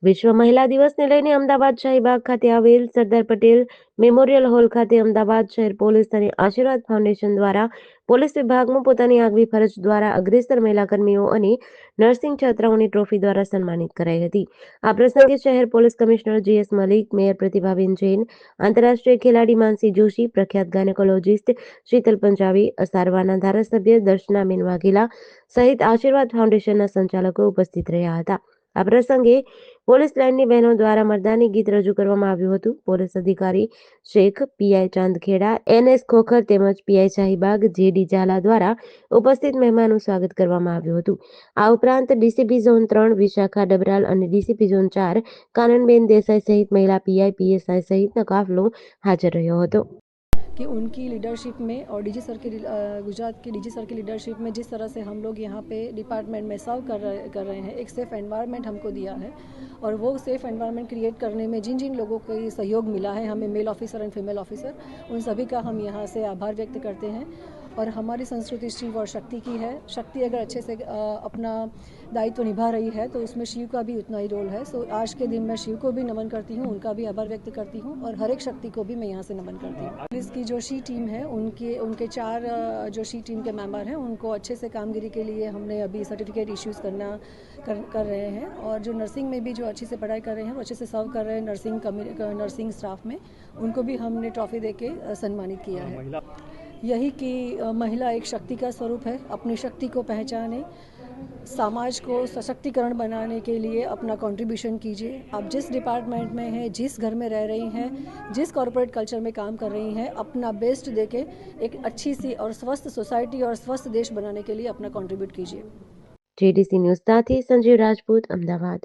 વિશ્વ મહિલા દિવસને લઈને અમદાવાદ શાહીબાગ ખાતે આવેલ સરદાર પટેલ મેમોરિયલ હોલ ખાતે અમદાવાદ શહેર પોલીસ અને આશીર્વાદ ફાઉન્ડેશન દ્વારા પોલીસ વિભાગમાં પોતાની આગવી ફરજ દ્વારા અગ્રેસર મહિલા કર્મીઓ અને નર્સિંગ છાત્રાઓની ટ્રોફી દ્વારા સન્માનિત કરાઈ હતી। આ પ્રસંગે શહેર police commissioner GS Malik, mayor Pratibhaben Jain, આંતરરાષ્ટ્રીય ખેલાડી માનસી જોશી, પ્રખ્યાત ગાયનેકોલોજીસ્ટ શીતલ પંજાબી, અસારવાના ધારાસભ્ય દર્શનાબેન વાઘેલા સહિત આશીર્વાદ ફાઉન્ડેશનના સંચાલકો ઉપસ્થિત રહ્યા હતા। આ પ્રસંગે પોલીસ લાઇનની બહેનો દ્વારા મરદાની ગીત રજૂ કરવામાં આવ્યું હતું। પોલીસ અધિકારી શેખ, PI ચાંદખેડા, NS ખોખર તેમજ PI શાહીબાગ JD ઝાલા દ્વારા ઉપસ્થિત મહેમાનોનું સ્વાગત કરવામાં આવ્યું હતું। આ ઉપરાંત DCP ઝોન 3 વિશાખા ડબરાલ અને DCP ઝોન 4 કાનનબેન દેસાઈ સહિત મહિલા PI PSI સહિતનો કાફલો હાજર રહ્યો હતો। कि उनकी लीडरशिप में और डीजी सर की गुजरात के डीजी सर की लीडरशिप में जिस तरह से हम लोग यहाँ पे डिपार्टमेंट में सर्व कर रहे हैं, एक सेफ़ एनवायरनमेंट हमको दिया है और वो सेफ़ एनवायरनमेंट क्रिएट करने में जिन जिन लोगों को ये सहयोग मिला है, हमें male officer and female officer, उन सभी का हम यहाँ से आभार व्यक्त करते हैं। और हमारी संस्कृति शिव और शक्ति की है। शक्ति अगर अच्छे से अपना दायित्व निभा रही है तो उसमें शिव का भी उतना ही रोल है। सो आज के दिन मैं शिव को भी नमन करती हूँ, उनका भी आभार व्यक्त करती हूँ और हर एक शक्ति को भी मैं यहाँ से नमन करती हूँ। पुलिस की जो शी टीम है उनके 4 जो शी टीम के मेंबर हैं उनको अच्छे से कामगिरी के लिए हमने अभी सर्टिफिकेट इश्यूज़ कर रहे हैं। और जो नर्सिंग में भी जो अच्छे से पढ़ाई कर रहे हैं, वो अच्छे से सर्व कर रहे हैं नर्सिंग स्टाफ में, उनको भी हमने ट्रॉफी देके सम्मानित किया है। यही कि महिला एक शक्ति का स्वरूप है। अपनी शक्ति को पहचाने, समाज को सशक्तिकरण बनाने के लिए अपना कंट्रीब्यूशन कीजिए। आप जिस डिपार्टमेंट में हैं, जिस घर में रह रही हैं, जिस कॉर्पोरेट कल्चर में काम कर रही हैं, अपना बेस्ट देके एक अच्छी सी और स्वस्थ सोसाइटी और स्वस्थ देश बनाने के लिए अपना कंट्रीब्यूट कीजिए। JDC ન્યૂઝ સાથે સંજીવ રાજપૂત, અમદાવાદ।